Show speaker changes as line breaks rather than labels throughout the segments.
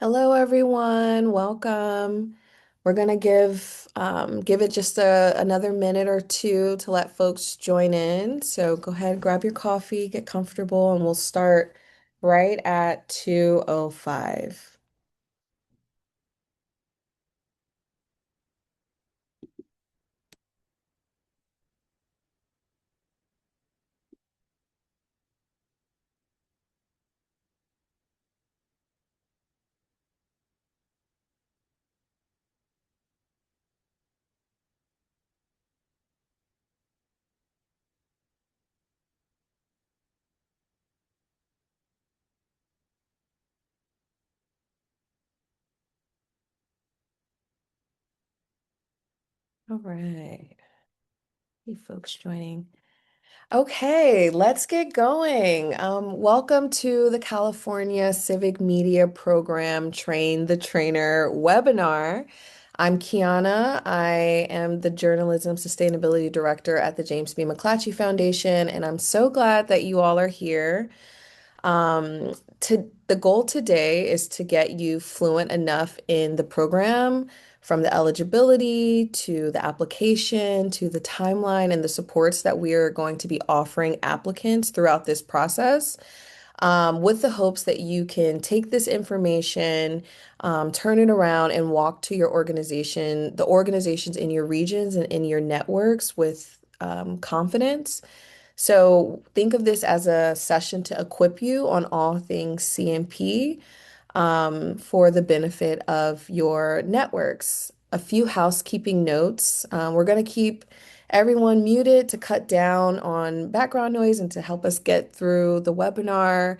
Hello, everyone. Welcome. We're gonna give it just another minute or two to let folks join in. So go ahead, grab your coffee, get comfortable, and we'll start right at 2:05. All right. You folks joining. Okay, let's get going. Welcome to the California Civic Media Program Train the Trainer webinar. I'm Kiana. I am the Journalism Sustainability Director at the James B. McClatchy Foundation, and I'm so glad that you all are here. The goal today is to get you fluent enough in the program, from the eligibility to the application to the timeline and the supports that we are going to be offering applicants throughout this process, with the hopes that you can take this information, turn it around, and walk to your organization, the organizations in your regions and in your networks with confidence. So think of this as a session to equip you on all things CMP, for the benefit of your networks. A few housekeeping notes. We're going to keep everyone muted to cut down on background noise and to help us get through the webinar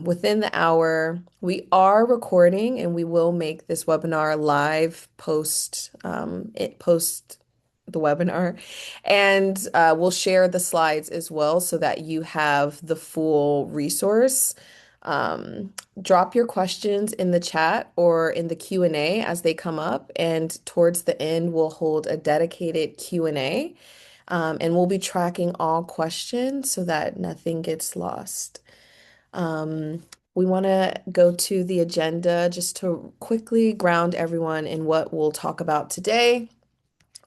within the hour. We are recording and we will make this webinar live post the webinar. And we'll share the slides as well so that you have the full resource. Drop your questions in the chat or in the Q&A as they come up, and towards the end, we'll hold a dedicated Q&A, and we'll be tracking all questions so that nothing gets lost. We want to go to the agenda just to quickly ground everyone in what we'll talk about today.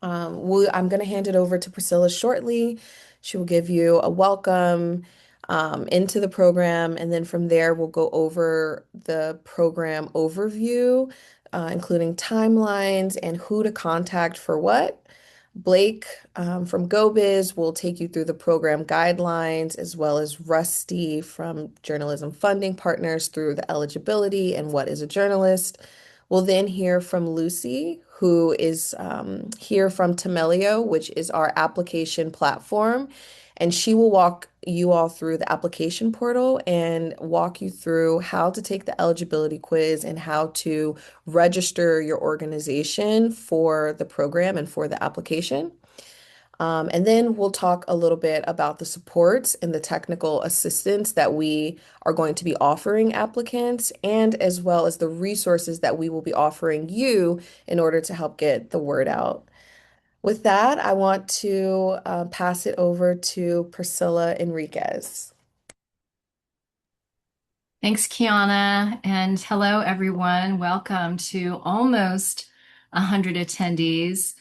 I'm going to hand it over to Priscilla shortly. She will give you a welcome into the program, and then from there, we'll go over the program overview, including timelines and who to contact for what. Blake from GoBiz will take you through the program guidelines, as well as Rusty from Journalism Funding Partners through the eligibility and what is a journalist. We'll then hear from Lucy, who is here from Temelio, which is our application platform. And she will walk you all through the application portal and walk you through how to take the eligibility quiz and how to register your organization for the program and for the application. And then we'll talk a little bit about the supports and the technical assistance that we are going to be offering applicants, and as well as the resources that we will be offering you in order to help get the word out. With that, I want to pass it over to Priscilla Enriquez.
Thanks, Kiana, and hello, everyone. Welcome to almost 100 attendees.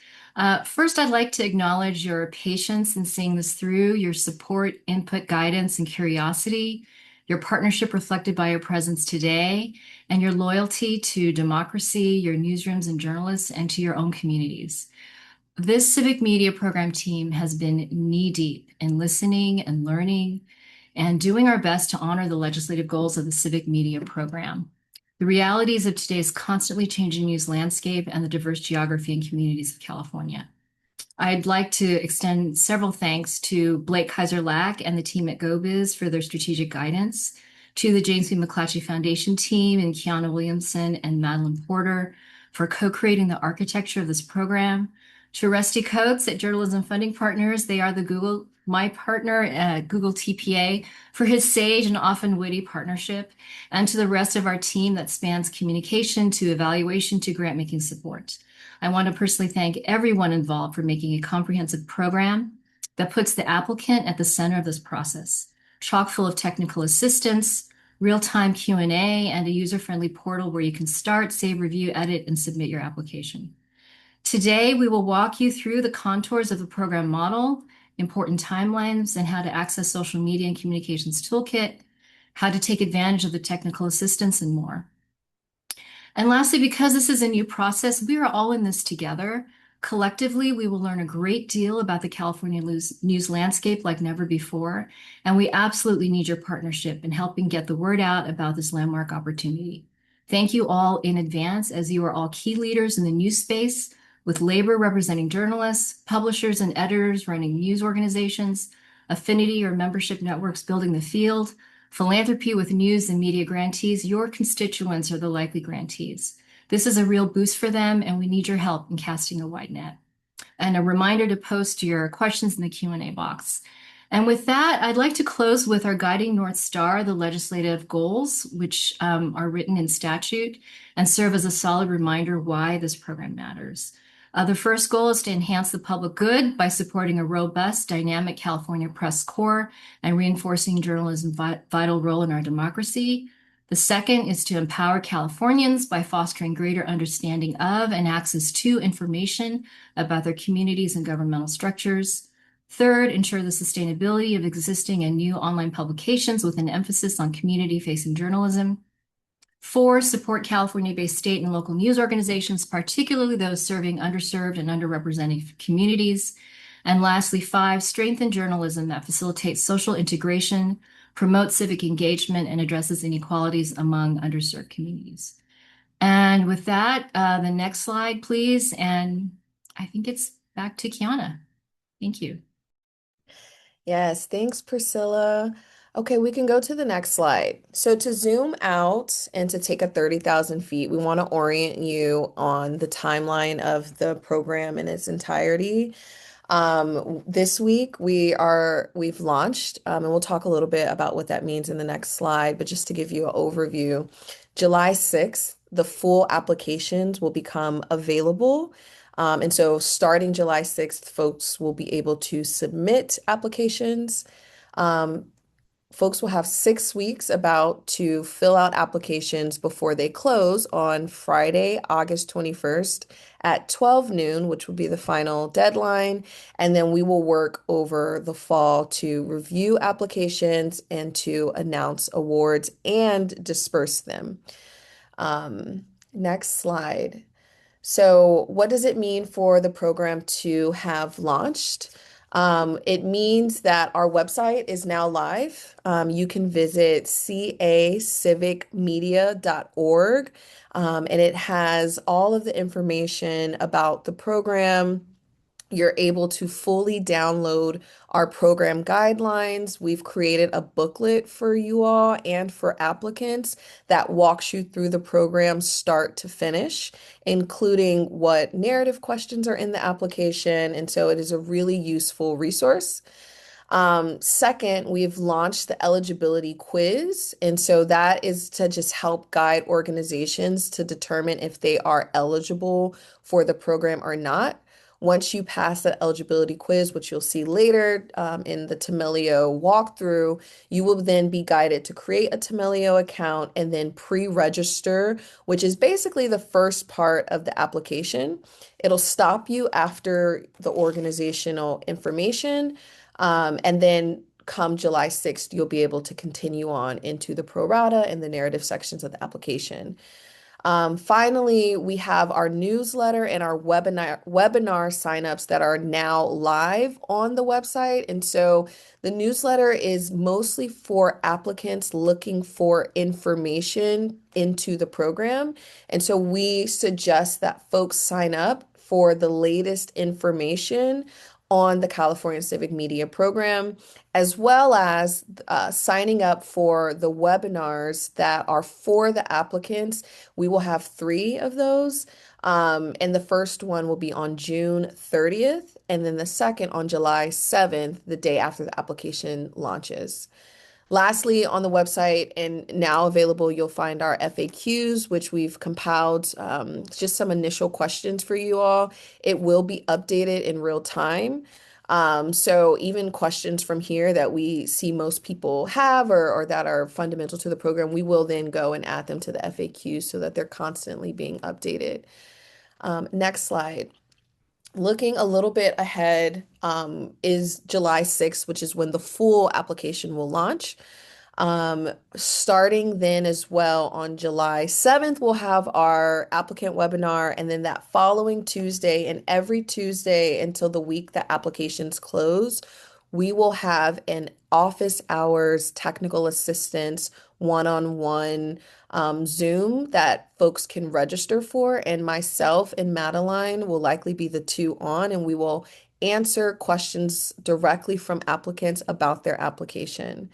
First, I'd like to acknowledge your patience in seeing this through, your support, input, guidance, and curiosity, your partnership reflected by your presence today, and your loyalty to democracy, your newsrooms and journalists, and to your own communities. This Civic Media Program team has been knee-deep in listening and learning and doing our best to honor the legislative goals of the Civic Media Program. The realities of today's constantly changing news landscape and the diverse geography and communities of California. I'd like to extend several thanks to Blake Kaiser-Lack and the team at GoBiz for their strategic guidance, to the James B. McClatchy Foundation team and Kiana Williamson and Madeline Porter for co-creating the architecture of this program, to Rusty Coates at Journalism Funding Partners. They are my partner at Google TPA, for his sage and often witty partnership, and to the rest of our team that spans communication to evaluation to grant making support. I want to personally thank everyone involved for making a comprehensive program that puts the applicant at the center of this process, chock full of technical assistance, real-time Q&A, and a user-friendly portal where you can start, save, review, edit, and submit your application. Today, we will walk you through the contours of the program model, important timelines, and how to access social media and communications toolkit, how to take advantage of the technical assistance, and more. And lastly, because this is a new process, we are all in this together. Collectively, we will learn a great deal about the California news landscape like never before, and we absolutely need your partnership in helping get the word out about this landmark opportunity. Thank you all in advance, as you are all key leaders in the news space, with labor representing journalists, publishers and editors running news organizations, affinity or membership networks building the field, philanthropy with news and media grantees. Your constituents are the likely grantees. This is a real boost for them, and we need your help in casting a wide net. And a reminder to post your questions in the Q&A box. And with that, I'd like to close with our guiding North Star, the legislative goals, which are written in statute and serve as a solid reminder why this program matters. The first goal is to enhance the public good by supporting a robust, dynamic California press corps and reinforcing journalism's vital role in our democracy. The second is to empower Californians by fostering greater understanding of and access to information about their communities and governmental structures. Third, ensure the sustainability of existing and new online publications with an emphasis on community-facing journalism. Four, support California-based state and local news organizations, particularly those serving underserved and underrepresented communities. And lastly, five, strengthen journalism that facilitates social integration, promotes civic engagement, and addresses inequalities among underserved communities. And with that, the next slide, please. And I think it's back to Kiana. Thank you.
Yes, thanks, Priscilla. Okay, we can go to the next slide. So to zoom out and to take a 30,000 feet, we want to orient you on the timeline of the program in its entirety. This week we've launched, and we'll talk a little bit about what that means in the next slide, but just to give you an overview, July 6th, the full applications will become available. And so starting July 6th, folks will be able to submit applications. Um, Folks will have 6 weeks about to fill out applications before they close on Friday, August 21st at 12 noon, which will be the final deadline. And then we will work over the fall to review applications and to announce awards and disperse them. Next slide. So, what does it mean for the program to have launched? It means that our website is now live. You can visit cacivicmedia.org, and it has all of the information about the program. You're able to fully download our program guidelines. We've created a booklet for you all and for applicants that walks you through the program start to finish, including what narrative questions are in the application. And so it is a really useful resource. Second, we've launched the eligibility quiz. And so that is to just help guide organizations to determine if they are eligible for the program or not. Once you pass the eligibility quiz, which you'll see later in the Temelio walkthrough, you will then be guided to create a Temelio account and then pre-register, which is basically the first part of the application. It'll stop you after the organizational information, and then come July 6th, you'll be able to continue on into the pro rata and the narrative sections of the application. Finally, we have our newsletter and our webinar signups that are now live on the website. And so the newsletter is mostly for applicants looking for information into the program. And so we suggest that folks sign up for the latest information on the California Civic Media Program, as well as signing up for the webinars that are for the applicants. We will have 3 of those. And the first one will be on June 30th, and then the second on July 7th, the day after the application launches. Lastly, on the website and now available, you'll find our FAQs, which we've compiled just some initial questions for you all. It will be updated in real time. So even questions from here that we see most people have or that are fundamental to the program, we will then go and add them to the FAQ so that they're constantly being updated. Next slide. Looking a little bit ahead, is July 6th, which is when the full application will launch. Starting then as well on July 7th, we'll have our applicant webinar, and then that following Tuesday and every Tuesday until the week that applications close, we will have an office hours technical assistance one-on-one Zoom that folks can register for, and myself and Madeline will likely be the two on, and we will answer questions directly from applicants about their application.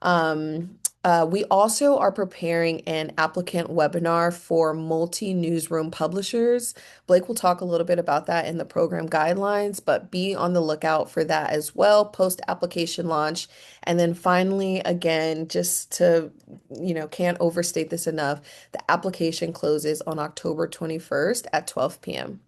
We also are preparing an applicant webinar for multi-newsroom publishers. Blake will talk a little bit about that in the program guidelines, but be on the lookout for that as well, post-application launch. And then finally, again, just to, can't overstate this enough, the application closes on October 21st at 12 p.m.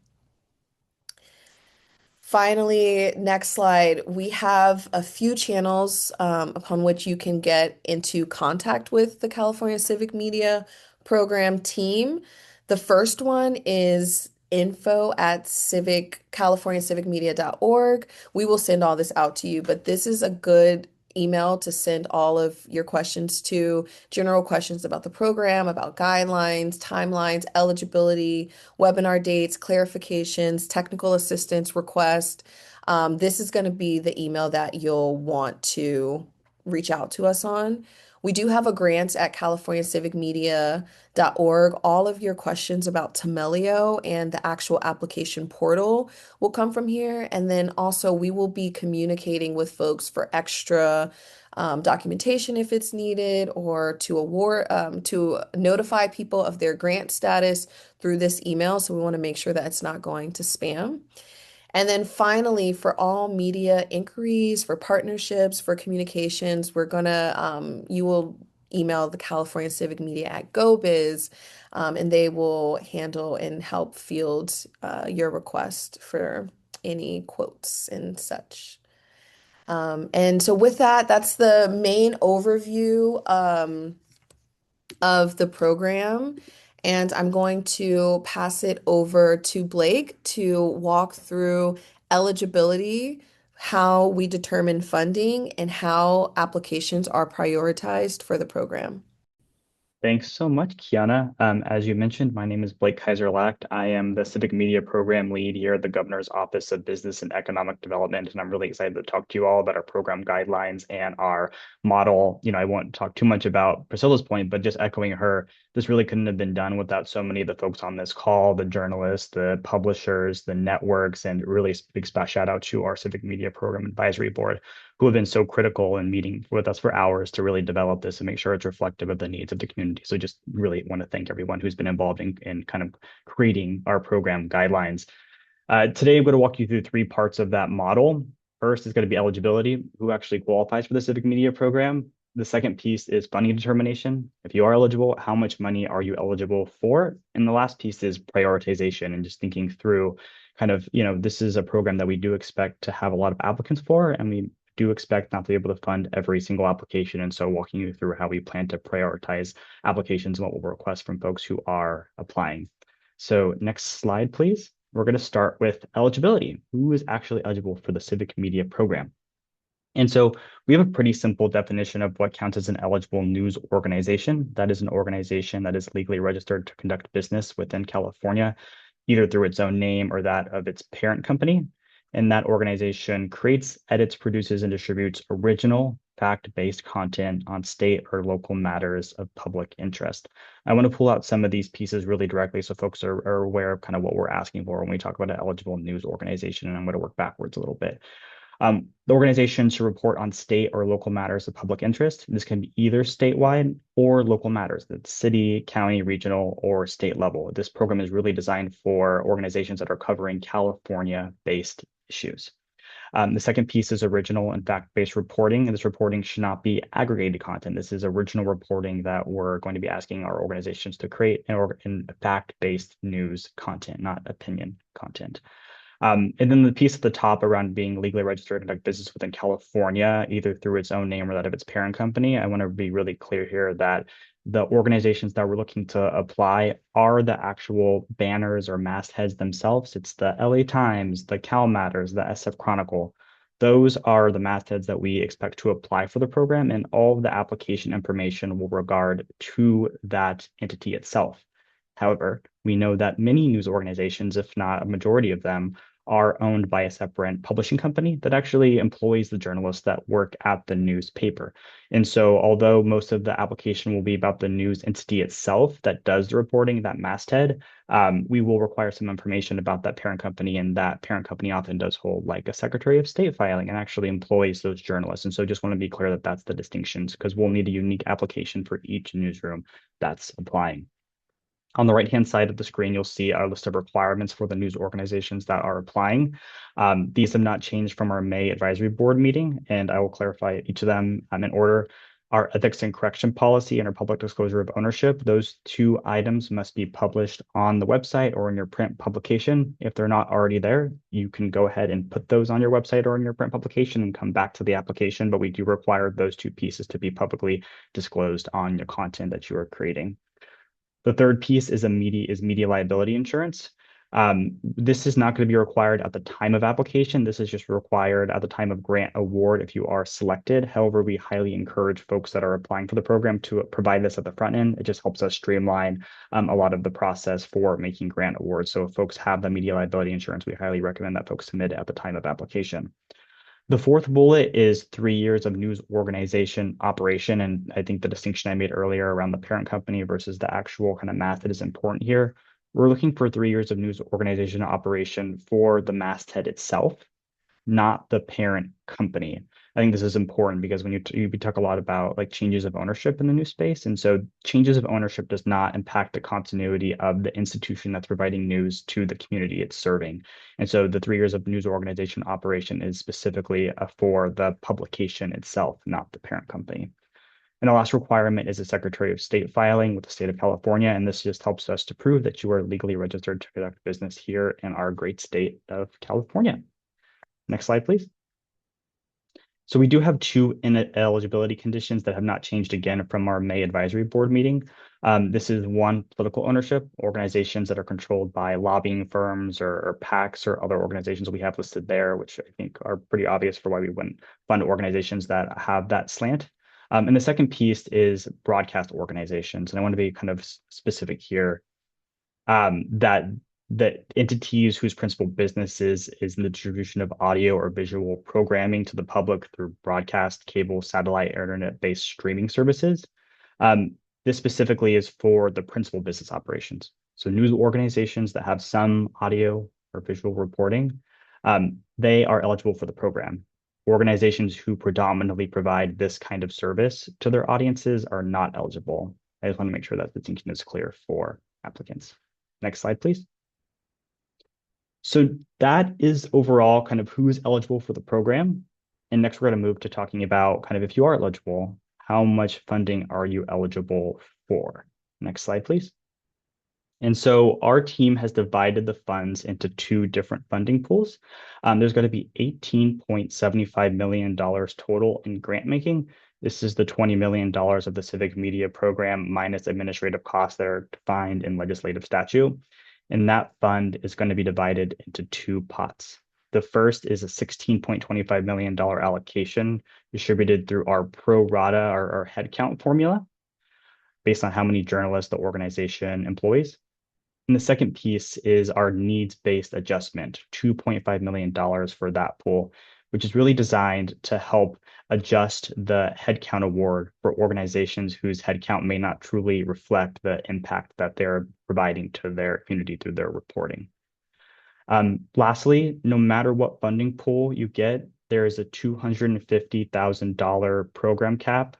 Finally, next slide, we have a few channels upon which you can get into contact with the California Civic Media Program team. The first one is info@civic californiacivicmedia.org. We will send all this out to you, but this is a good email to send all of your questions to, general questions about the program, about guidelines, timelines, eligibility, webinar dates, clarifications, technical assistance request. This is going to be the email that you'll want to reach out to us on. We do have a grant at californiacivicmedia.org. All of your questions about Temelio and the actual application portal will come from here. And then also we will be communicating with folks for extra documentation if it's needed, or to notify people of their grant status through this email. So we want to make sure that it's not going to spam. And then finally, for all media inquiries, for partnerships, for communications, you will email the California Civic Media at GoBiz, and they will handle and help field your request for any quotes and such. And so with that, that's the main overview of the program. And I'm going to pass it over to Blake to walk through eligibility, how we determine funding, and how applications are prioritized for the program.
Thanks so much, Kiana. As you mentioned, my name is Blake Kaiser-Lacht. I am the Civic Media Program lead here at the Governor's Office of Business and Economic Development, and I'm really excited to talk to you all about our program guidelines and our model. I won't talk too much about Priscilla's point, but just echoing her, this really couldn't have been done without so many of the folks on this call, the journalists, the publishers, the networks, and really big shout out to our Civic Media Program Advisory Board, who have been so critical in meeting with us for hours to really develop this and make sure it's reflective of the needs of the community. So just really want to thank everyone who's been involved in kind of creating our program guidelines. Today, I'm going to walk you through three parts of that model. First is going to be eligibility, who actually qualifies for the Civic Media Program. The second piece is funding determination. If you are eligible, how much money are you eligible for? And the last piece is prioritization and just thinking through kind of, this is a program that we do expect to have a lot of applicants for, and we do expect not to be able to fund every single application. And so walking you through how we plan to prioritize applications and what we'll request from folks who are applying. So next slide, please. We're going to start with eligibility. Who is actually eligible for the Civic Media Program? And so we have a pretty simple definition of what counts as an eligible news organization. That is an organization that is legally registered to conduct business within California, either through its own name or that of its parent company. And that organization creates, edits, produces, and distributes original, fact-based content on state or local matters of public interest. I want to pull out some of these pieces really directly so folks are aware of kind of what we're asking for when we talk about an eligible news organization, and I'm going to work backwards a little bit. The organization should report on state or local matters of public interest. This can be either statewide or local matters, that's city, county, regional, or state level. This program is really designed for organizations that are covering California-based issues. The second piece is original and fact-based reporting, and this reporting should not be aggregated content. This is original reporting that we're going to be asking our organizations to create in fact-based news content, not opinion content. And then the piece at the top around being legally registered to conduct business within California, either through its own name or that of its parent company. I want to be really clear here that the organizations that we're looking to apply are the actual banners or mastheads themselves. It's the LA Times, the Cal Matters, the SF Chronicle. Those are the mastheads that we expect to apply for the program, and all of the application information will regard to that entity itself. However, we know that many news organizations, if not a majority of them, are owned by a separate publishing company that actually employs the journalists that work at the newspaper. And so, although most of the application will be about the news entity itself that does the reporting, that masthead, we will require some information about that parent company. And that parent company often does hold like a Secretary of State filing and actually employs those journalists. And so, just want to be clear that that's the distinctions because we'll need a unique application for each newsroom that's applying. On the right-hand side of the screen, you'll see a list of requirements for the news organizations that are applying. These have not changed from our May advisory board meeting, and I will clarify each of them in order. Our ethics and correction policy and our public disclosure of ownership, those two items must be published on the website or in your print publication. If they're not already there, you can go ahead and put those on your website or in your print publication and come back to the application, but we do require those two pieces to be publicly disclosed on your content that you are creating. The third piece is media liability insurance. This is not going to be required at the time of application. This is just required at the time of grant award if you are selected. However, we highly encourage folks that are applying for the program to provide this at the front end. It just helps us streamline a lot of the process for making grant awards. So if folks have the media liability insurance, we highly recommend that folks submit it at the time of application. The fourth bullet is 3 years of news organization operation. And I think the distinction I made earlier around the parent company versus the actual kind of method is important here. We're looking for 3 years of news organization operation for the masthead itself, not the parent company. I think this is important because when we talk a lot about like changes of ownership in the news space, and so changes of ownership does not impact the continuity of the institution that's providing news to the community it's serving. And so the 3 years of news organization operation is specifically for the publication itself, not the parent company. And the last requirement is a Secretary of State filing with the state of California. And this just helps us to prove that you are legally registered to conduct business here in our great state of California. Next slide, please. So we do have two eligibility conditions that have not changed again from our May advisory board meeting. This is one, political ownership, organizations that are controlled by lobbying firms or PACs or other organizations we have listed there, which I think are pretty obvious for why we wouldn't fund organizations that have that slant. And the second piece is broadcast organizations. And I want to be kind of specific here that entities whose principal business is in the distribution of audio or visual programming to the public through broadcast, cable, satellite, internet-based streaming services. This specifically is for the principal business operations. So news organizations that have some audio or visual reporting, they are eligible for the program. Organizations who predominantly provide this kind of service to their audiences are not eligible. I just want to make sure that the distinction is clear for applicants. Next slide, please. So that is overall kind of who's eligible for the program. And next, we're going to move to talking about kind of if you are eligible, how much funding are you eligible for? Next slide, please. And so our team has divided the funds into two different funding pools. There's going to be $18.75 million total in grant making. This is the $20 million of the Civic Media Program minus administrative costs that are defined in legislative statute. And that fund is going to be divided into two pots. The first is a $16.25 million allocation distributed through our pro rata or headcount formula based on how many journalists the organization employs. And the second piece is our needs-based adjustment, $2.5 million for that pool, which is really designed to help adjust the headcount award for organizations whose headcount may not truly reflect the impact that they're providing to their community through their reporting. Lastly, no matter what funding pool you get, there is a $250,000 program cap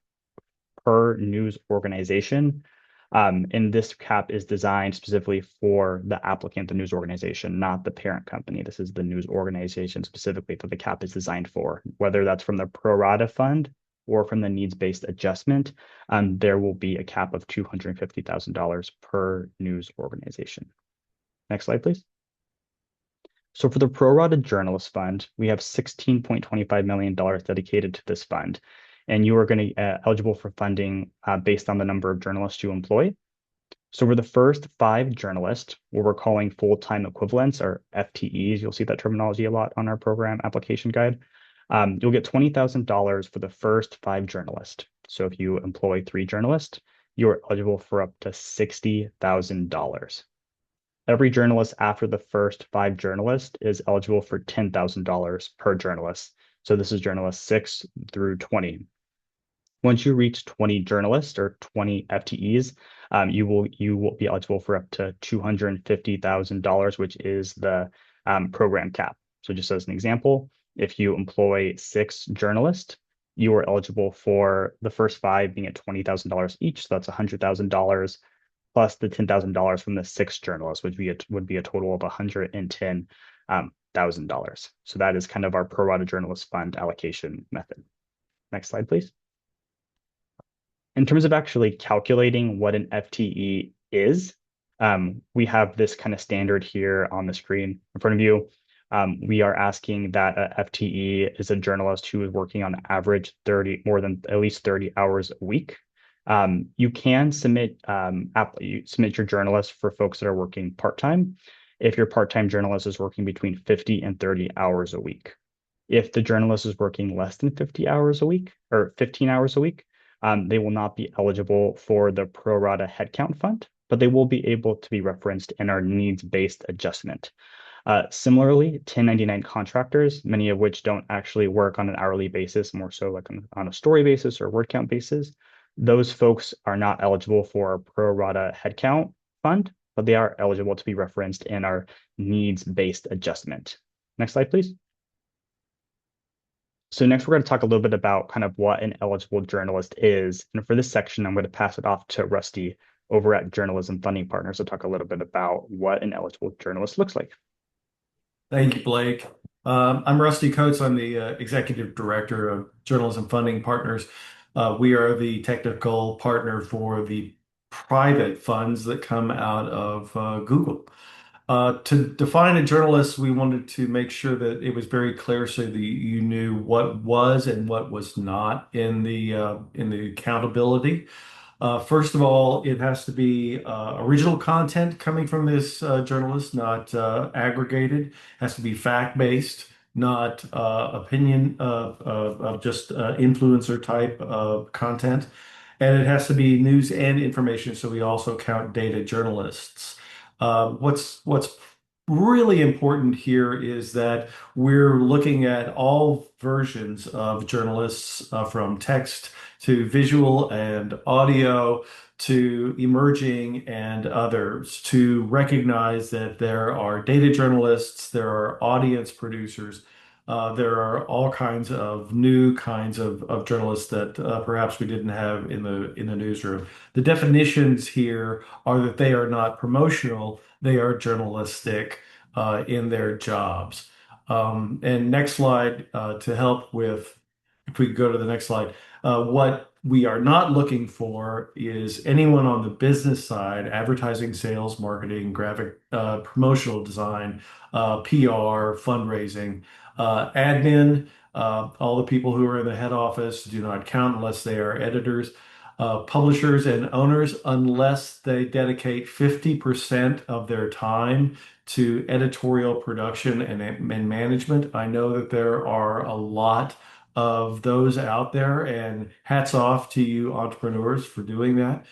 per news organization. And this cap is designed specifically for the applicant, the news organization, not the parent company. This is the news organization specifically that the cap is designed for, whether that's from the pro rata fund or from the needs-based adjustment. There will be a cap of $250,000 per news organization. Next slide, please. So for the Pro-Rata Journalist Fund, we have $16.25 million dedicated to this fund. And you are going to eligible for funding based on the number of journalists you employ. So for the first 5 journalists, what we're calling full-time equivalents or FTEs, you'll see that terminology a lot on our program application guide. You'll get $20,000 for the first 5 journalists. So if you employ 3 journalists, you're eligible for up to $60,000. Every journalist after the first 5 journalists is eligible for $10,000 per journalist. So this is journalist 6 through 20. Once you reach 20 journalists or 20 FTEs, you will be eligible for up to $250,000, which is the program cap. So just as an example, if you employ 6 journalists, you are eligible for the first 5 being at $20,000 each. So that's $100,000 plus the $10,000 from the 6 journalists, which would be a total of $110,000. So that is kind of our pro rata journalist fund allocation method. Next slide, please. In terms of actually calculating what an FTE is, we have this kind of standard here on the screen in front of you. We are asking that a FTE is a journalist who is working on average more than at least 30 hours a week. You can submit your journalist for folks that are working part-time if your part-time journalist is working between 50 and 30 hours a week. If the journalist is working less than 50 hours a week or 15 hours a week, they will not be eligible for the pro rata headcount fund, but they will be able to be referenced in our needs-based adjustment. Similarly, 1099 contractors, many of which don't actually work on an hourly basis, more so like on a story basis or word count basis, those folks are not eligible for a pro rata headcount fund, but they are eligible to be referenced in our needs-based adjustment. Next slide, please. So next, we're going to talk a little bit about kind of what an eligible journalist is. And for this section, I'm going to pass it off to Rusty over at Journalism Funding Partners to talk a little bit about what an eligible journalist looks like.
Thank you, Blake. I'm Rusty Coates. I'm the Executive Director of Journalism Funding Partners. We are the technical partner for the private funds that come out of Google. To define a journalist, we wanted to make sure that it was very clear so that you knew what was and what was not in the accountability. First of all, it has to be original content coming from this journalist, not aggregated. It has to be fact-based, not opinion of just influencer type of content. And it has to be news and information, so we also count data journalists. What's really important here is that we're looking at all versions of journalists, from text to visual and audio to emerging and others, to recognize that there are data journalists, there are audience producers, there are all kinds of new kinds of journalists that perhaps we didn't have in the newsroom. The definitions here are that they are not promotional, they are journalistic in their jobs. And next slide to help with, if we go to the next slide, what we are not looking for is anyone on the business side, advertising, sales, marketing, graphic, promotional design, PR, fundraising, admin, all the people who are in the head office do not count unless they are editors, publishers and owners, unless they dedicate 50% of their time to editorial production and management. I know that there are a lot of those out there, and hats off to you entrepreneurs for doing that.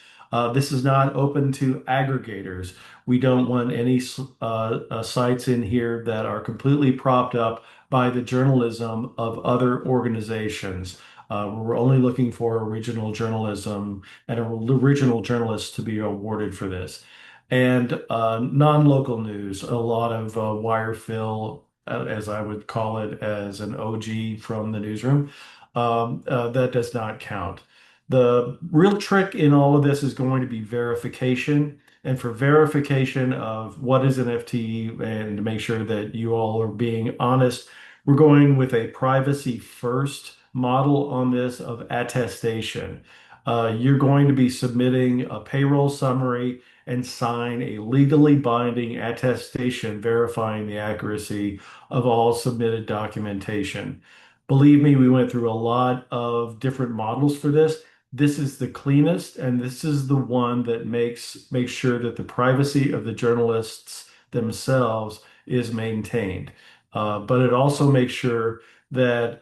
This is not open to aggregators. We don't want any sites in here that are completely propped up by the journalism of other organizations. We're only looking for original journalism and original journalists to be awarded for this. And non-local news, a lot of wire fill, as I would call it, as an OG from the newsroom, that does not count. The real trick in all of this is going to be verification. And for verification of what is an FTE and to make sure that you all are being honest, we're going with a privacy first model on this of attestation. You're going to be submitting a payroll summary and sign a legally binding attestation verifying the accuracy of all submitted documentation. Believe me, we went through a lot of different models for this. This is the cleanest, and this is the one that makes sure that the privacy of the journalists themselves is maintained. But it also makes sure that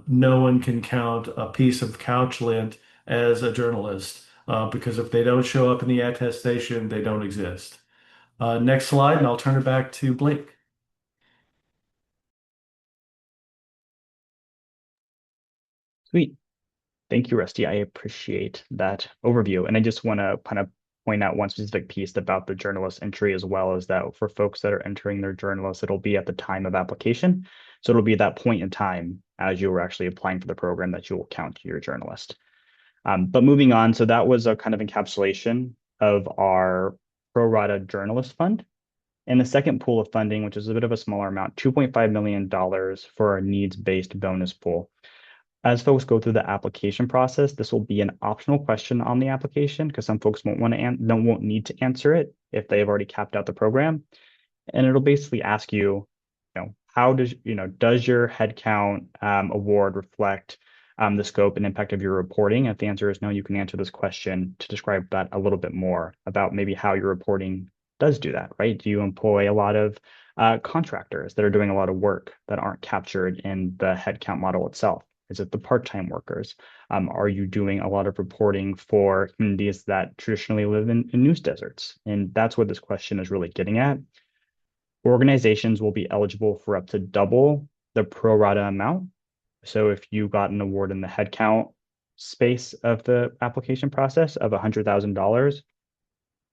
no one can count a piece of couch lint as a journalist, because if they don't show up in the attestation, they don't exist. Next slide, and I'll turn it back to Blake.
Sweet. Thank you, Rusty. I appreciate that overview. And I just want to kind of point out one specific piece about the journalist entry as well, is that for folks that are entering their journalists, it'll be at the time of application. So it'll be that point in time as you were actually applying for the program that you will count your journalist. But moving on, so that was a kind of encapsulation of our pro rata journalist fund. And the second pool of funding, which is a bit of a smaller amount, $2.5 million for our needs-based bonus pool. As folks go through the application process, this will be an optional question on the application because some folks won't need to answer it if they've already capped out the program. And it'll basically ask you, how does your headcount award reflect the scope and impact of your reporting? If the answer is no, you can answer this question to describe that a little bit more about maybe how your reporting does do that, right? Do you employ a lot of contractors that are doing a lot of work that aren't captured in the headcount model itself? Is it the part-time workers? Are you doing a lot of reporting for communities that traditionally live in news deserts? And that's what this question is really getting at. Organizations will be eligible for up to double the pro rata amount. So if you got an award in the headcount space of the application process of $100,000,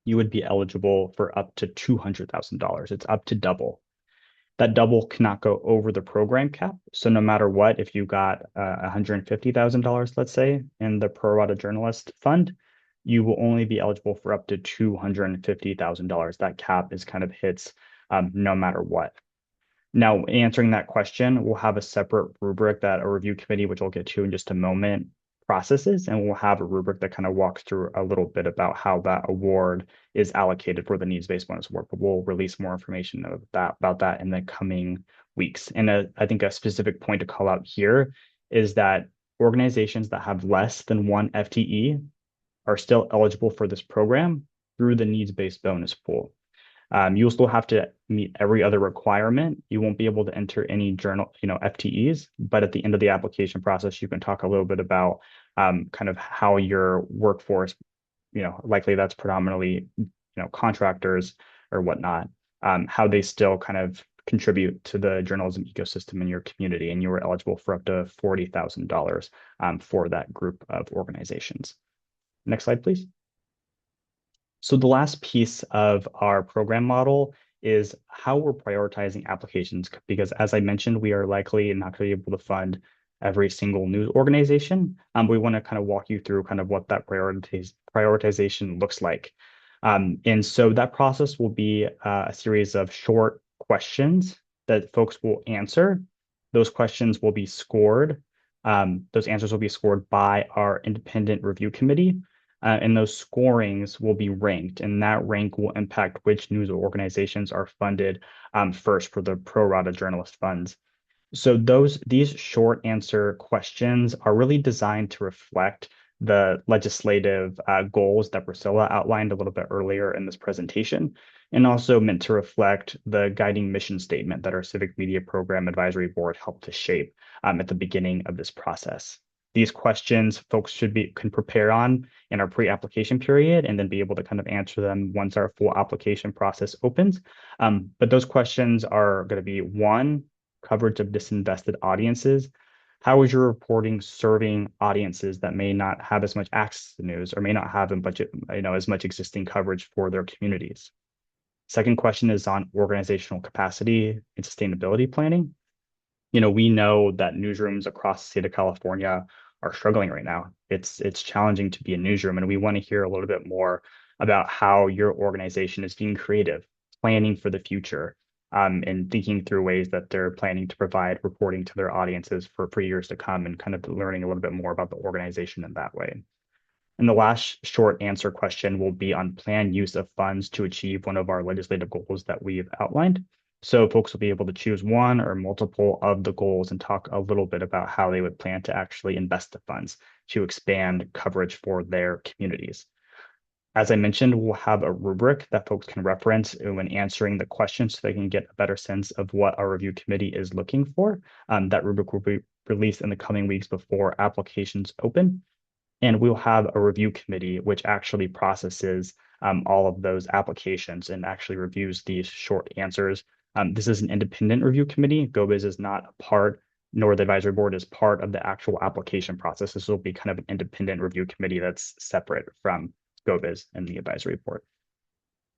you would be eligible for up to $200,000. It's up to double. That double cannot go over the program cap. So no matter what, if you got $150,000, let's say, in the pro rata journalist fund, you will only be eligible for up to $250,000. That cap is kind of hits no matter what. Now, answering that question, we'll have a separate rubric that a review committee, which I'll get to in just a moment, processes, and we'll have a rubric that kind of walks through a little bit about how that award is allocated for the needs-based bonus award, but we'll release more information about that in the coming weeks. And I think a specific point to call out here is that organizations that have less than one FTE are still eligible for this program through the needs-based bonus pool. You'll still have to meet every other requirement. You won't be able to enter any FTEs, but at the end of the application process, you can talk a little bit about kind of how your workforce, likely that's predominantly, contractors or whatnot, how they still kind of contribute to the journalism ecosystem in your community, and you were eligible for up to $40,000 for that group of organizations. Next slide, please. So the last piece of our program model is how we're prioritizing applications, because as I mentioned, we are likely not going to be able to fund every single news organization. We want to kind of walk you through kind of what that prioritization looks like. And so that process will be a series of short questions that folks will answer. Those questions will be scored. Those answers will be scored by our independent review committee. And those scorings will be ranked, and that rank will impact which news organizations are funded first for the pro rata journalist funds. So these short answer questions are really designed to reflect the legislative goals that Priscilla outlined a little bit earlier in this presentation, and also meant to reflect the guiding mission statement that our Civic Media Program Advisory Board helped to shape at the beginning of this process. These questions folks can prepare on in our pre-application period and then be able to kind of answer them once our full application process opens. But those questions are going to be: one, coverage of disinvested audiences. How is your reporting serving audiences that may not have as much access to news or may not have as much existing coverage for their communities? Second question is on organizational capacity and sustainability planning. We know that newsrooms across the state of California are struggling right now. It's challenging to be a newsroom, and we want to hear a little bit more about how your organization is being creative, planning for the future, and thinking through ways that they're planning to provide reporting to their audiences for years to come, and kind of learning a little bit more about the organization in that way. And the last short answer question will be on planned use of funds to achieve one of our legislative goals that we've outlined. So folks will be able to choose one or multiple of the goals and talk a little bit about how they would plan to actually invest the funds to expand coverage for their communities. As I mentioned, we'll have a rubric that folks can reference when answering the question so they can get a better sense of what our review committee is looking for. That rubric will be released in the coming weeks before applications open. And we'll have a review committee which actually processes all of those applications and actually reviews these short answers. This is an independent review committee. GoBiz is not a part, nor the advisory board is part of the actual application process. This will be kind of an independent review committee that's separate from GoBiz and the advisory board.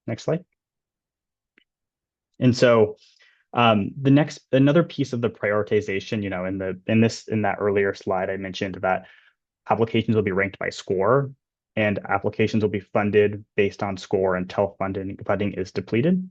Next slide. And so another piece of the prioritization, in that earlier slide, I mentioned that applications will be ranked by score, and applications will be funded based on score until funding is depleted.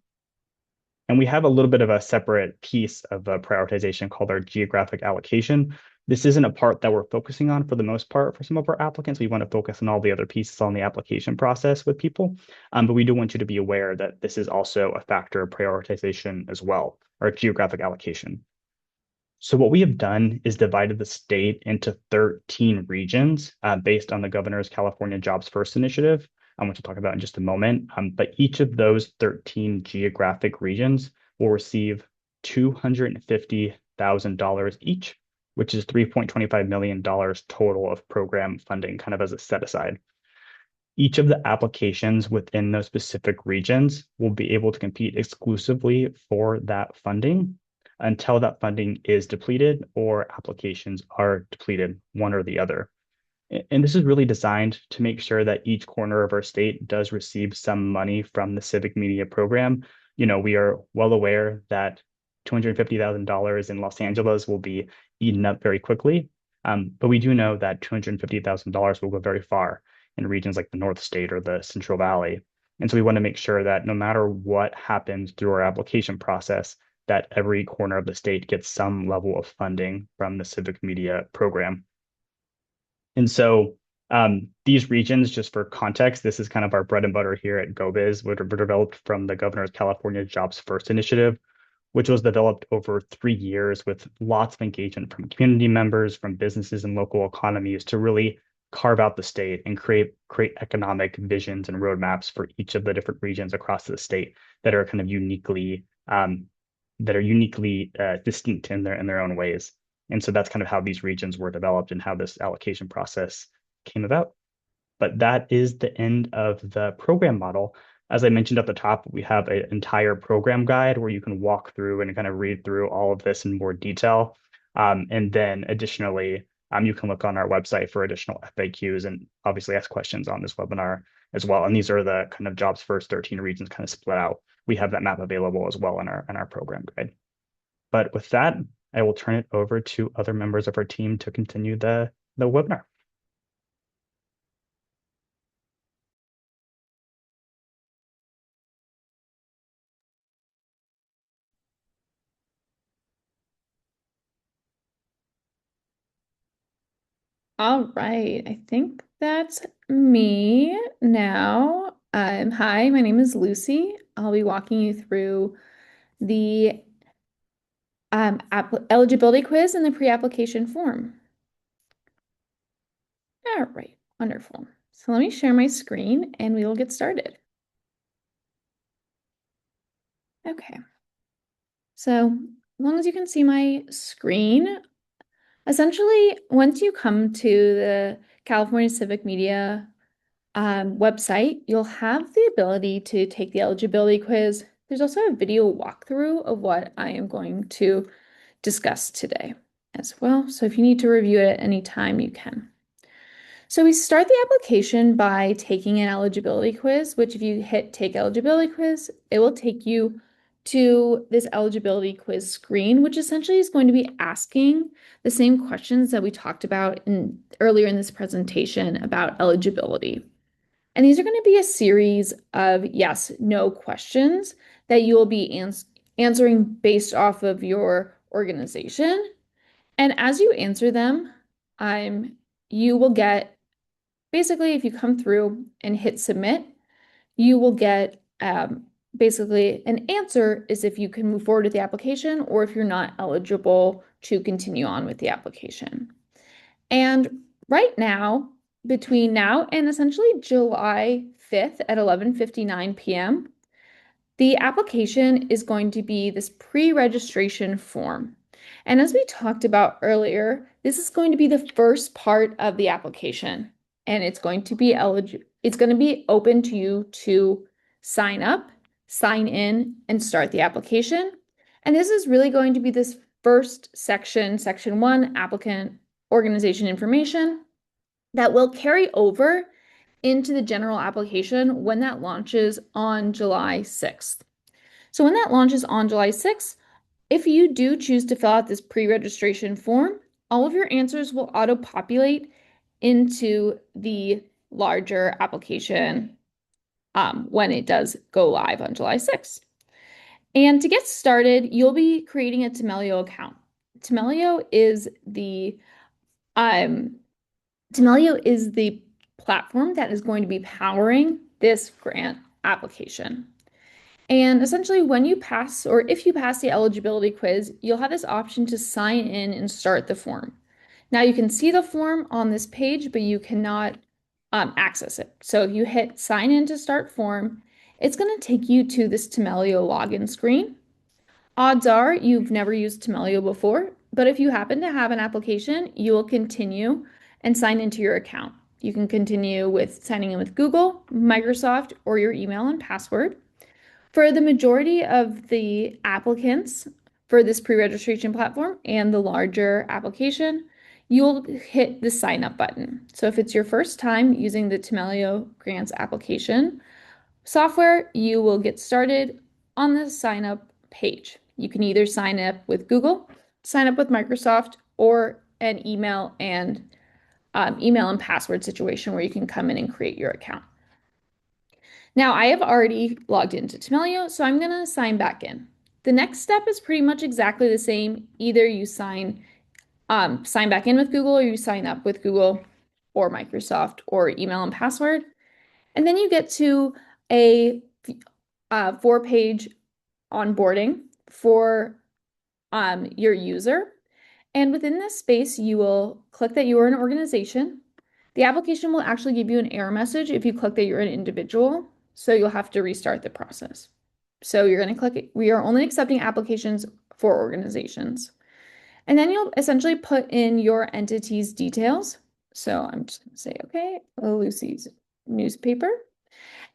And we have a little bit of a separate piece of prioritization called our geographic allocation. This isn't a part that we're focusing on for the most part for some of our applicants. We want to focus on all the other pieces on the application process with people. But we do want you to be aware that this is also a factor of prioritization as well, our geographic allocation. So what we have done is divided the state into 13 regions based on the governor's California Jobs First initiative, which we'll talk about in just a moment. But each of those 13 geographic regions will receive $250,000 each, which is $3.25 million total of program funding, kind of as a set aside. Each of the applications within those specific regions will be able to compete exclusively for that funding until that funding is depleted or applications are depleted, one or the other. And this is really designed to make sure that each corner of our state does receive some money from the Civic Media Program. We are well aware that $250,000 in Los Angeles will be eaten up very quickly. But we do know that $250,000 will go very far in regions like the North State or the Central Valley. And so we want to make sure that no matter what happens through our application process, that every corner of the state gets some level of funding from the Civic Media Program. And so these regions, just for context, this is kind of our bread and butter here at GoBiz, which were developed from the governor's California Jobs First initiative, which was developed over 3 years with lots of engagement from community members, from businesses and local economies to really carve out the state and create economic visions and roadmaps for each of the different regions across the state that are kind of uniquely distinct in their own ways. And so that's kind of how these regions were developed and how this allocation process came about. But that is the end of the program model. As I mentioned at the top, we have an entire program guide where you can walk through and kind of read through all of this in more detail. And then additionally, you can look on our website for additional FAQs and obviously ask questions on this webinar as well. And these are the kind of Jobs First 13 regions kind of split out. We have that map available as well in our program guide. But with that, I will turn it over to other members of our team to continue the webinar.
All right, I think that's me now. Hi, my name is Lucy. I'll be walking you through the eligibility quiz and the pre-application form. All right, wonderful. So let me share my screen and we will get started. Okay, so as long as you can see my screen, essentially, once you come to the California Civic Media website, you'll have the ability to take the eligibility quiz. There's also a video walkthrough of what I am going to discuss today as well. So if you need to review it at any time, you can. So we start the application by taking an eligibility quiz, which if you hit take eligibility quiz, it will take you to this eligibility quiz screen, which essentially is going to be asking the same questions that we talked about earlier in this presentation about eligibility. And these are going to be a series of yes, no questions that you will be answering based off of your organization. And as you answer them, you will get basically, if you come through and hit submit, you will get basically an answer is if you can move forward with the application or if you're not eligible to continue on with the application. And right now, between now and essentially July 5th at 11:59 p.m., the application is going to be this pre-registration form. And as we talked about earlier, this is going to be the first part of the application, and it's going to be open to you to sign up, sign in, and start the application. And this is really going to be this first section, section 1, applicant organization information, that will carry over into the general application when that launches on July 6th. So when that launches on July 6th, if you do choose to fill out this pre-registration form, all of your answers will auto-populate into the larger application when it does go live on July 6th. And to get started, you'll be creating a Temelio account. Temelio is the platform that is going to be powering this grant application. And essentially, when you pass, or if you pass the eligibility quiz, you'll have this option to sign in and start the form. Now, you can see the form on this page, but you cannot access it. So if you hit sign in to start form, it's going to take you to this Temelio login screen. Odds are you've never used Temelio before, but if you happen to have an application, you will continue and sign into your account. You can continue with signing in with Google, Microsoft, or your email and password. For the majority of the applicants for this pre-registration platform and the larger application, you'll hit the sign up button. So if it's your first time using the Temelio Grants application software, you will get started on the sign up page. You can either sign up with Google, sign up with Microsoft, or an email and password situation where you can come in and create your account. Now, I have already logged into Temelio, so I'm going to sign back in. The next step is pretty much exactly the same. Either you sign back in with Google, or you sign up with Google or Microsoft or email and password. And then you get to a 4-page onboarding for your user. And within this space, you will click that you are an organization. The application will actually give you an error message if you click that you're an individual. So you'll have to restart the process. So you're going to click it. We are only accepting applications for organizations. And then you'll essentially put in your entity's details. So I'm just going to say, okay, Lucy's newspaper.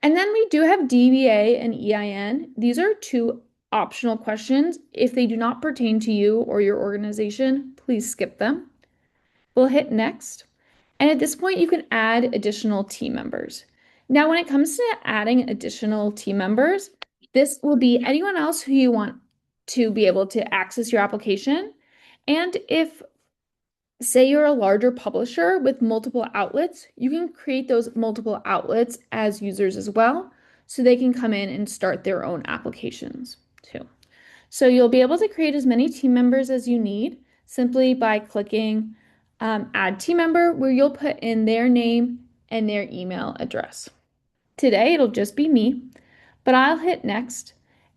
And then we do have DBA and EIN. These are 2 optional questions. If they do not pertain to you or your organization, please skip them. We'll hit next. And at this point, you can add additional team members. Now, when it comes to adding additional team members, this will be anyone else who you want to be able to access your application. And if, say, you're a larger publisher with multiple outlets, you can create those multiple outlets as users as well, so they can come in and start their own applications too. So you'll be able to create as many team members as you need simply by clicking add team member, where you'll put in their name and their email address. Today, it'll just be me, but I'll hit next.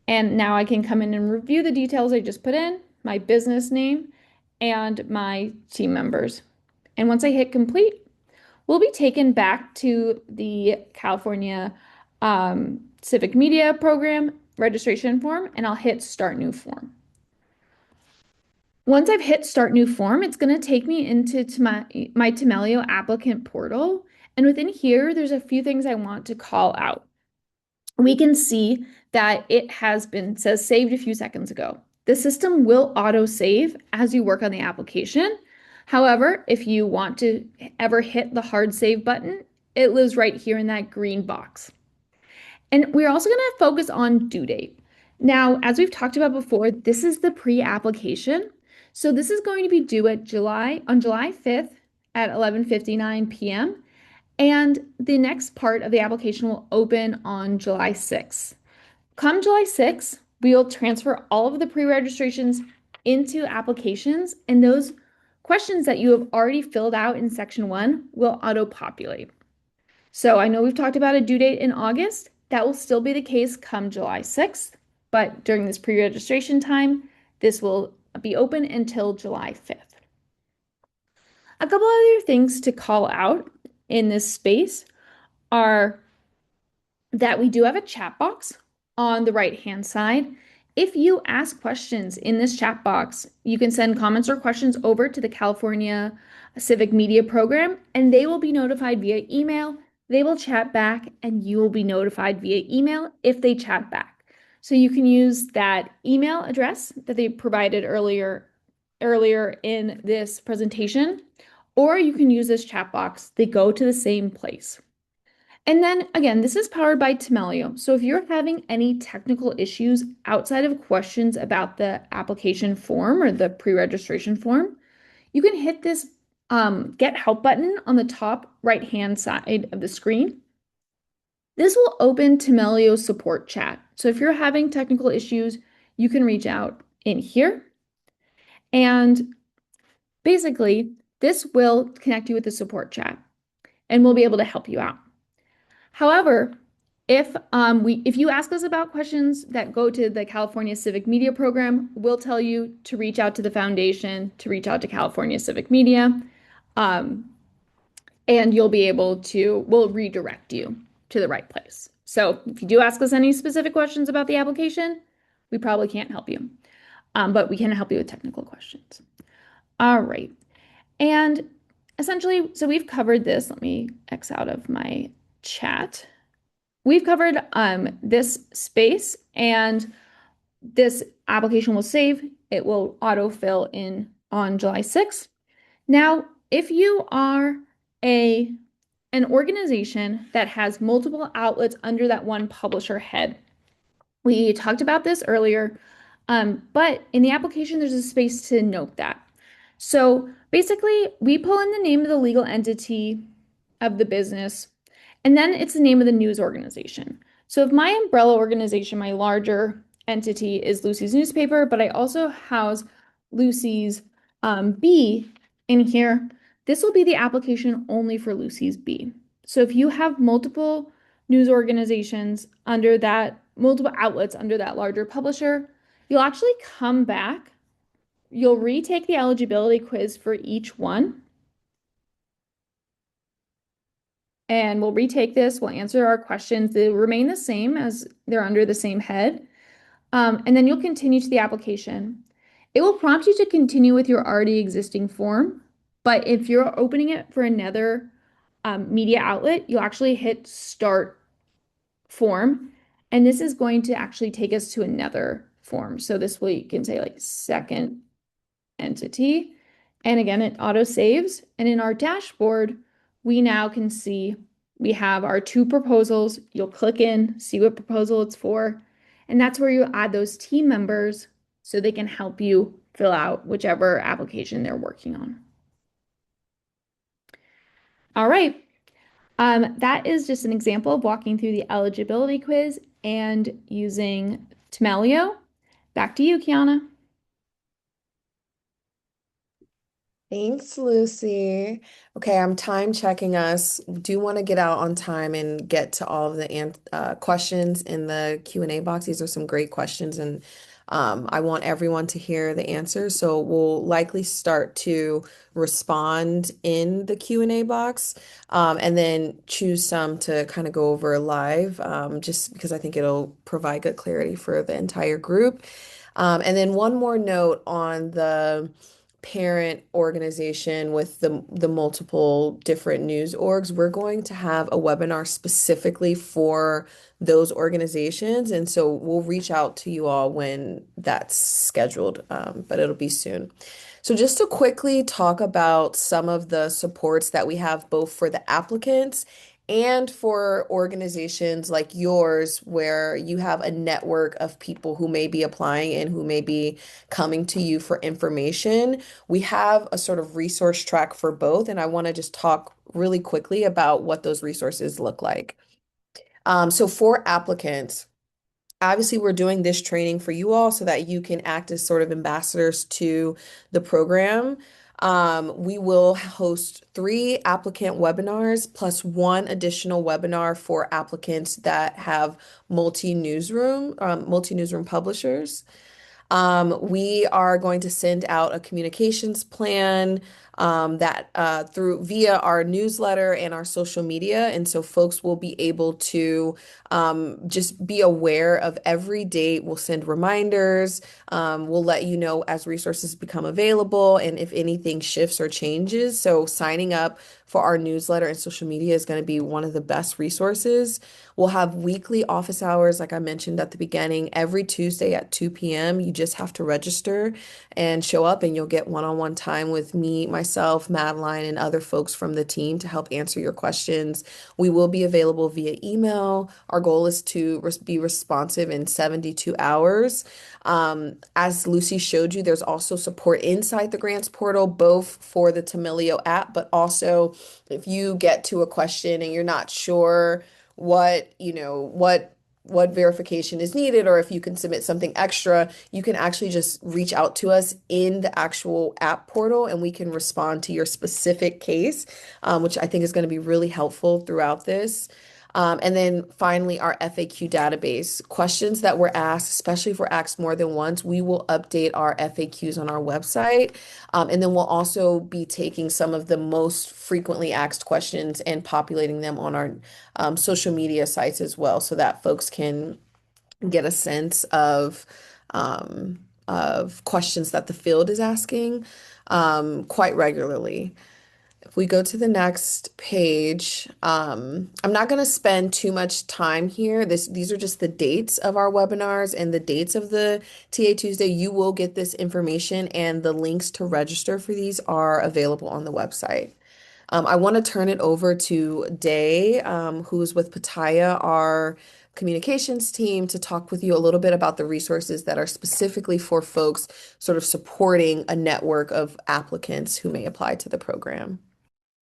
And now I can come in and review the details I just put in, my business name, and my team members. And once I hit complete, we'll be taken back to the California Civic Media Program registration form, and I'll hit Start New Form. Once I've hit Start New Form, it's going to take me into my Temelio applicant portal. And within here, there's a few things I want to call out. We can see that it says saved a few seconds ago. The system will auto-save as you work on the application. However, if you want to ever hit the hard save button, it lives right here in that green box. And we're also going to focus on due date. Now, as we've talked about before, this is the pre-application. So this is going to be due on July 5th at 11:59 p.m. And the next part of the application will open on July 6th. Come July 6th, we'll transfer all of the pre-registrations into applications, and those questions that you have already filled out in section 1 will auto-populate. So I know we've talked about a due date in August. That will still be the case come July 6th, but during this pre-registration time, this will be open until July 5th. A couple other things to call out in this space are that we do have a chat box on the right-hand side. If you ask questions in this chat box, you can send comments or questions over to the California Civic Media Program, and they will be notified via email. They will chat back, and you will be notified via email if they chat back. So you can use that email address that they provided earlier in this presentation, or you can use this chat box. They go to the same place. And then again, this is powered by Temelio. So if you're having any technical issues outside of questions about the application form or the pre-registration form, you can hit this Get Help button on the top right-hand side of the screen. This will open Temelio's support chat. So if you're having technical issues, you can reach out in here. And basically, this will connect you with the support chat and we'll be able to help you out. However, if you ask us about questions that go to the California Civic Media Program, we'll tell you to reach out to the foundation, to reach out to California Civic Media, and we'll redirect you to the right place. So if you do ask us any specific questions about the application, we probably can't help you, but we can help you with technical questions. All right. And essentially, so we've covered this. Let me X out of my chat. We've covered this space, and this application will save. It will autofill in on July 6th. Now, if you are an organization that has multiple outlets under that one publisher head, we talked about this earlier, but in the application, there's a space to note that. So basically, we pull in the name of the legal entity of the business, and then it's the name of the news organization. So if my umbrella organization, my larger entity is Lucy's Newspaper, but I also house Lucy's B in here, this will be the application only for Lucy's B. So if you have multiple news organizations under that, multiple outlets under that larger publisher, you'll actually come back, you'll retake the eligibility quiz for each one. And we'll retake this, we'll answer our questions. They remain the same as they're under the same head. And then you'll continue to the application. It will prompt you to continue with your already existing form, but if you're opening it for another media outlet, you'll actually hit Start Form, and this is going to actually take us to another form. So this way you can say like second entity, and again, it auto saves. And in our dashboard, we now can see we have our two proposals. You'll click in, see what proposal it's for, and that's where you add those team members so they can help you fill out whichever application they're working on. All right. That is just an example of walking through the eligibility quiz and using Temelio. Back to you, Kiana.
Thanks, Lucy. Okay, I'm time checking us. Do want to get out on time and get to all of the questions in the Q&A box. These are some great questions, and I want everyone to hear the answers. So we'll likely start to respond in the Q&A box, and then choose some to kind of go over live, just because I think it'll provide good clarity for the entire group. And then one more note on the parent organization with the multiple different news orgs. We're going to have a webinar specifically for those organizations, and so we'll reach out to you all when that's scheduled, but it'll be soon. So just to quickly talk about some of the supports that we have both for the applicants and for organizations like yours, where you have a network of people who may be applying and who may be coming to you for information. We have a sort of resource track for both, and I want to just talk really quickly about what those resources look like. So for applicants, obviously, we're doing this training for you all so that you can act as sort of ambassadors to the program. We will host 3 applicant webinars plus 1 additional webinar for applicants that have multi-newsroom publishers. We are going to send out a communications plan that through via our newsletter and our social media, and so folks will be able to just be aware of every date. We'll send reminders. We'll let you know as resources become available and if anything shifts or changes. So signing up for our newsletter and social media is going to be one of the best resources. We'll have weekly office hours, like I mentioned at the beginning, every Tuesday at 2 p.m. You just have to register and show up, and you'll get one-on-one time with me, myself, Madeline, and other folks from the team to help answer your questions. We will be available via email. Our goal is to be responsive in 72 hours. As Lucy showed you, there's also support inside the grants portal, both for the Tamilio app, but also if you get to a question and you're not sure what verification is needed, or if you can submit something extra, you can actually just reach out to us in the actual app portal and we can respond to your specific case, which I think is going to be really helpful throughout this. And then finally, our FAQ database. Questions that were asked, especially if we're asked more than once, we will update our FAQs on our website. And then we'll also be taking some of the most frequently asked questions and populating them on our social media sites as well, so that folks can get a sense of questions that the field is asking quite regularly. If we go to the next page, I'm not going to spend too much time here. These are just the dates of our webinars and the dates of the TA Tuesday. You will get this information, and the links to register for these are available on the website. I want to turn it over to Day, who's with Pataya, our communications team, to talk with you a little bit about the resources that are specifically for folks sort of supporting a network of applicants who may apply to the program.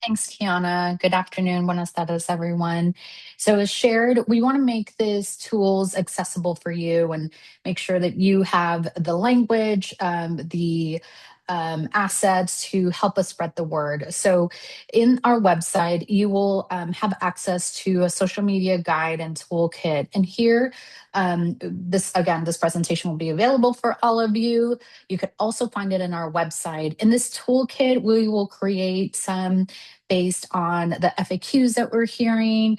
Thanks, Kiana. Good afternoon. Buenas tardes, everyone. So as shared, we want to make these tools accessible for you and make sure that you have the language, the assets to help us spread the word. So in our website, you will have access to a social media guide and toolkit. And here, this presentation will be available for all of you. You could also find it in our website. In this toolkit, we will create some based on the FAQs that we're hearing,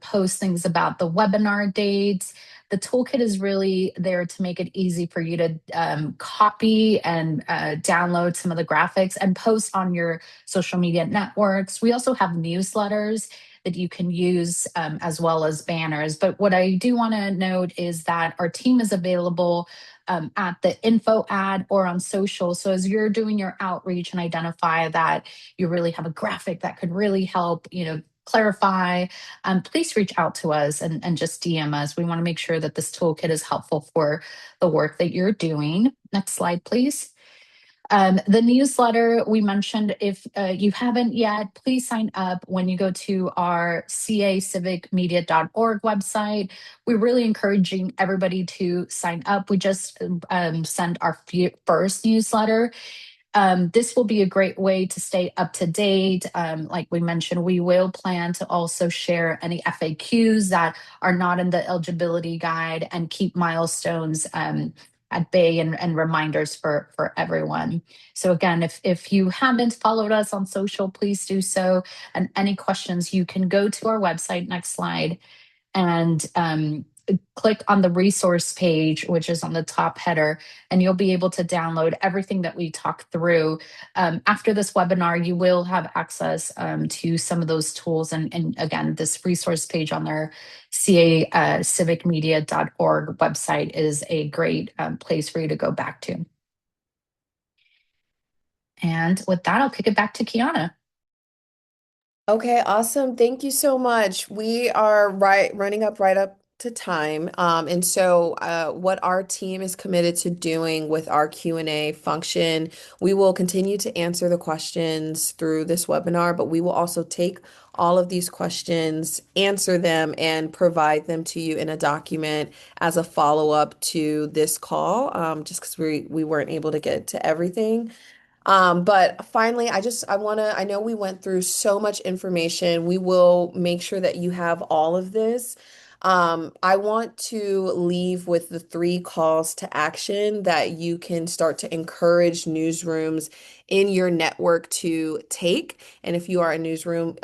post things about the webinar dates. The toolkit is really there to make it easy for you to copy and download some of the graphics and post on your social media networks. We also have newsletters that you can use as well as banners. But what I do want to note is that our team is available at the info ad or on social. So as you're doing your outreach and identify that you really have a graphic that could really help, clarify, please reach out to us and just DM us. We want to make sure that this toolkit is helpful for the work that you're doing. Next slide, please. The newsletter we mentioned, if you haven't yet, please sign up when you go to our cacivicmedia.org website. We're really encouraging everybody to sign up. We just sent our first newsletter. This will be a great way to stay up to date. Like we mentioned, we will plan to also share any FAQs that are not in the eligibility guide and keep milestones at bay and reminders for everyone. So again, if you haven't followed us on social, please do so. And any questions, you can go to our website, next slide, and click on the resource page, which is on the top header, and you'll be able to download everything that we talked through. After this webinar, you will have access to some of those tools. And again, this resource page on their cacivicmedia.org website is a great place for you to go back to. And with that, I'll kick it back to Kiana.
Okay, awesome. Thank you so much. We are running up right up to time. And so what our team is committed to doing with our Q&A function, we will continue to answer the questions through this webinar, but we will also take all of these questions, answer them, and provide them to you in a document as a follow-up to this call, just because we weren't able to get to everything. But finally, I know we went through so much information. We will make sure that you have all of this. I want to leave with the three calls to action that you can start to encourage newsrooms in your network to take. And if you are a newsroom,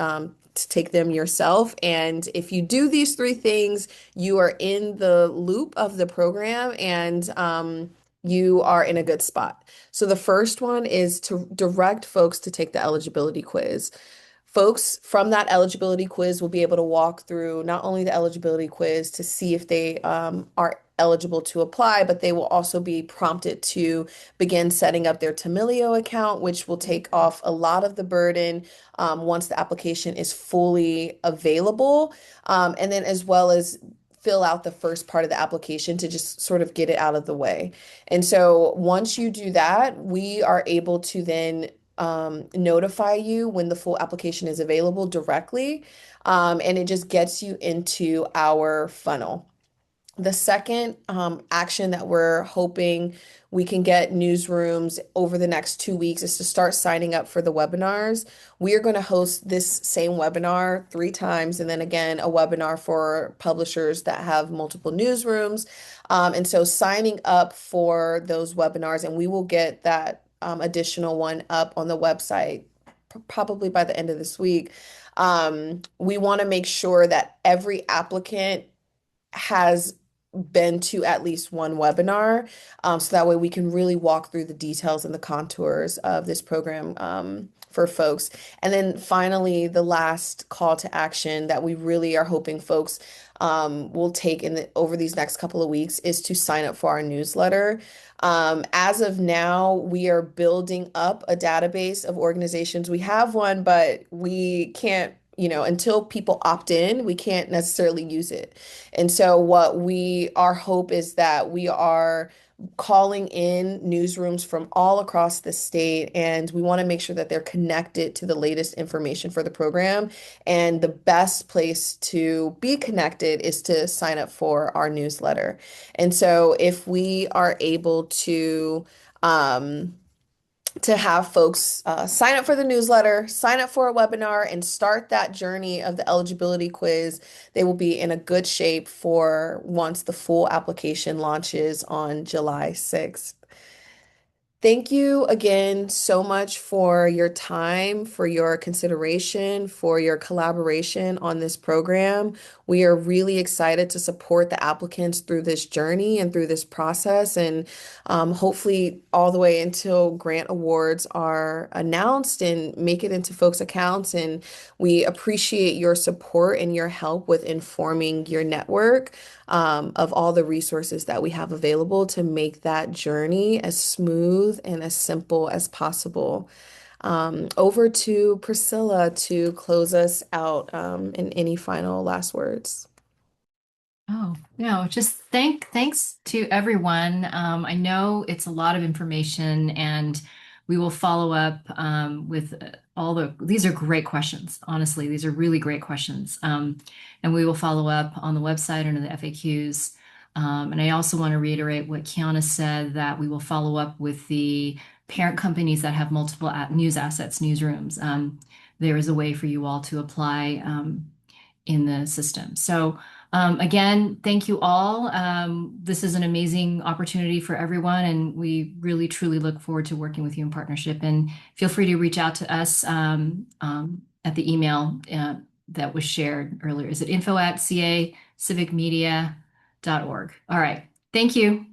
to take them yourself. And if you do these three things, you are in the loop of the program and you are in a good spot. So the first one is to direct folks to take the eligibility quiz. Folks from that eligibility quiz will be able to walk through not only the eligibility quiz to see if they are eligible to apply, but they will also be prompted to begin setting up their Tamilio account, which will take off a lot of the burden once the application is fully available. And then as well as fill out the first part of the application to just sort of get it out of the way. And so once you do that, we are able to then notify you when the full application is available directly. And it just gets you into our funnel. The second action that we're hoping we can get newsrooms over the next 2 weeks is to start signing up for the webinars. We are going to host this same webinar 3 times, and then again, a webinar for publishers that have multiple newsrooms. And so signing up for those webinars, and we will get that additional one up on the website probably by the end of this week. We want to make sure that every applicant has been to at least one webinar, so that way we can really walk through the details and the contours of this program for folks. And then finally, the last call to action that we really are hoping folks will take over these next couple of weeks is to sign up for our newsletter. As of now, we are building up a database of organizations. We have one, but we can't, until people opt in, we can't necessarily use it. And so our hope is that we are calling in newsrooms from all across the state, and we want to make sure that they're connected to the latest information for the program. And the best place to be connected is to sign up for our newsletter. And so if we are able to have folks sign up for the newsletter, sign up for a webinar, and start that journey of the eligibility quiz, they will be in a good shape for once the full application launches on July 6th. Thank you again so much for your time, for your consideration, for your collaboration on this program. We are really excited to support the applicants through this journey and through this process, and hopefully all the way until grant awards are announced and make it into folks' accounts. And we appreciate your support and your help with informing your network of all the resources that we have available to make that journey as smooth and as simple as possible. Over to Priscilla to close us out in any final last words.
Oh, no, just thanks to everyone. I know it's a lot of information, and we will follow up with these are great questions. Honestly, these are really great questions. And we will follow up on the website under the FAQs. And I also want to reiterate what Kiana said, that we will follow up with the parent companies that have multiple news assets, newsrooms. There is a way for you all to apply in the system. So again, thank you all. This is an amazing opportunity for everyone, and we really, truly look forward to working with you in partnership. And feel free to reach out to us at the email that was shared earlier. Is it info@cacivicmedia.org? All right. Thank you.